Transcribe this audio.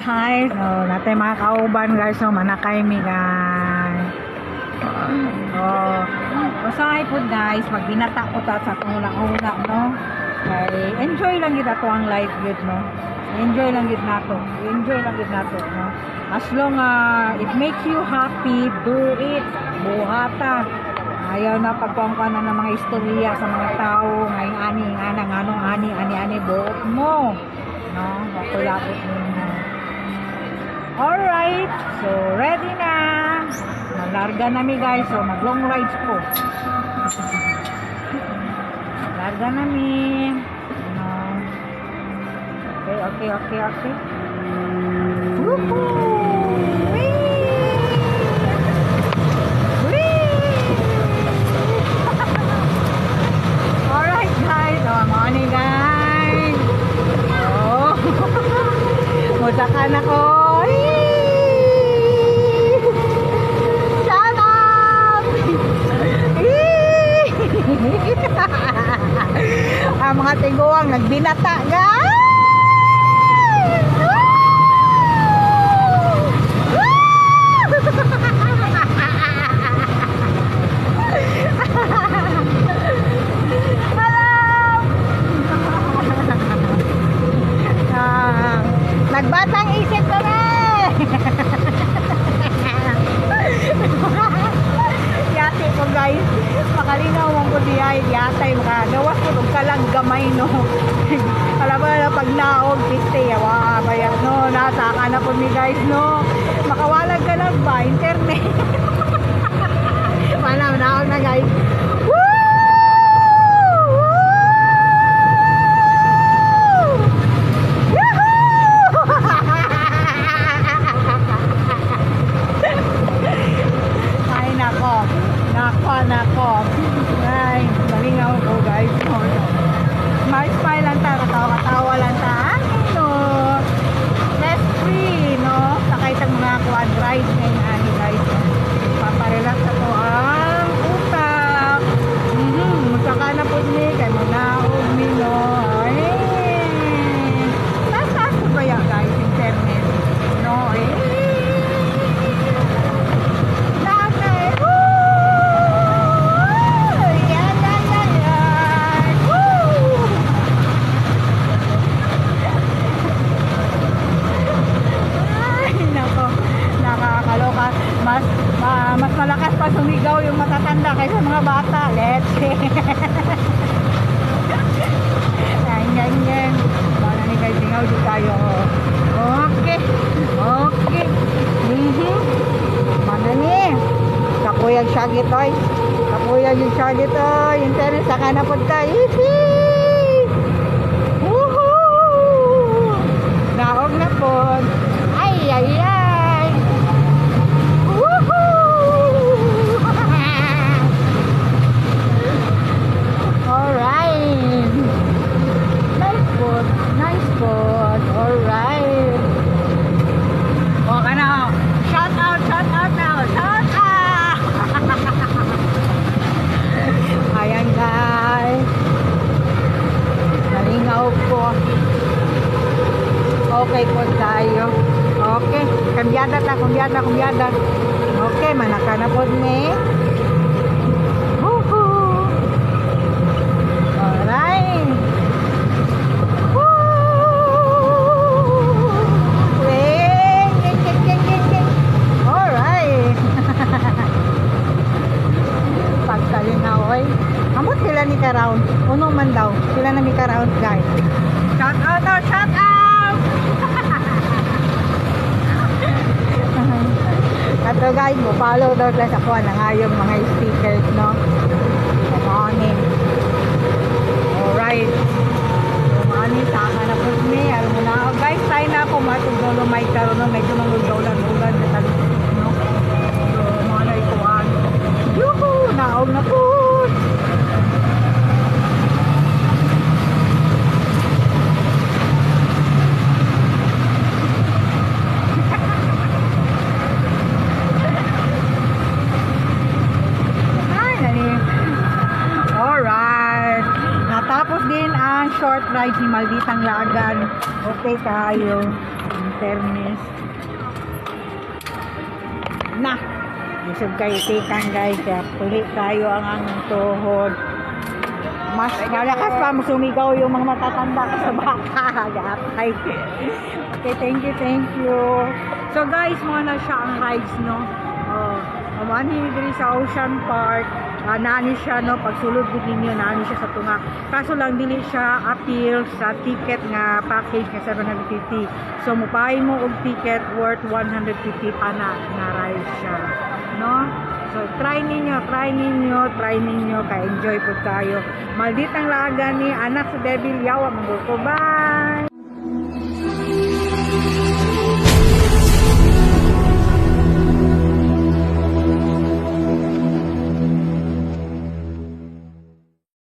guys, oh, natay mga kauban guys, so manakay mi guys. Oh, usahay po guys, pag binata ko ta sa itong una no. Kay enjoy lang kita to ang life yun no. Enjoy lang gid nato. Enjoy lang gid nato no. As long it makes you happy, do it. Buhata. Ayaw na pagkuangkuanan ng mga istorya sa mga tao, ngayong ani, anong ani, buot mo. No, makulapot mo na. Alright, so ready na. Malarga na mi guys, so mag long rides po. Malarga na mi. Okay. Woohoo! Alright guys, so morning guys. Oh, mudakan ako. Shut up! Ang mga tiguang nagbinata guys. Nagbatang isip ko na. Yate ko guys, makalinaw mong ko diay, yatay makagawas ko kung kalang gamay no. Alam mo na pag naog piste yawa bayan no, nasa ka na po mi guys no. Makawalag ka lang ba internet. Wala naog na guys. Nako. Ay, malingaw ko guys. Smile smile lang ta, katawa lang ta. Ano? Stress free, no? Sakay sa mga quad ride ngayon ani guys. Paparelax ako ang utak. Magkaka na po ni kay manaog mi no. Ay. Taas ko ba yan guys, internet? No, mas malakas pa sumigaw yung matatanda kaysa mga bata. Let's see. Ganyan. Bala ni guys, singaw di tayo. Okay. Mana ni? Kapuyag syagit oy. Kapuyag yung syagit oy. Internet sa kanapod ka. Woohoo! Naog na po. Ay. Nice food. Alright. O ka na. Shout out now. Shout out. Ayan guys. Nalingaw po. Okay po tayo. Okay. Kumbyada. Okay. Manaka na po ni. Alright. Pagkalinaw amot sila ni ka-round unong man daw sila na mi ka-round guys. Shout out. Ato guys, mo follow daw sila sa kuha ng ayong mga stickers no. Good morning. Alright, good morning. Saka na po ni alam mo na guys, tayo na ako matugdolo may karoon no, medyo mangulan no. So mga na ikuan. Yuhuu! Naog na po! Alright! Natapos din ang short ride ni Malditang Lagan. Okay tayo. termis. Na! Isog kayo tikan guys, kaya puli tayo ang tuhod. Mas malakas pa sumigaw yung mga matatanda sa baka. Gatay. Okay, thank you. So guys, mo na siya ang rides, no? Amani diri sa Ocean Park. Nani siya, no? Pagsulod din ninyo, nani siya sa tunga. Kaso lang, dili siya appeal sa ticket nga package nga 750. So, mupahin mo og ticket worth 150 pa na rides siya. No? So, try ninyo, kaya enjoy po tayo. Malditang laga ni anak sa Devil Yawa, Manggol ko. Bye!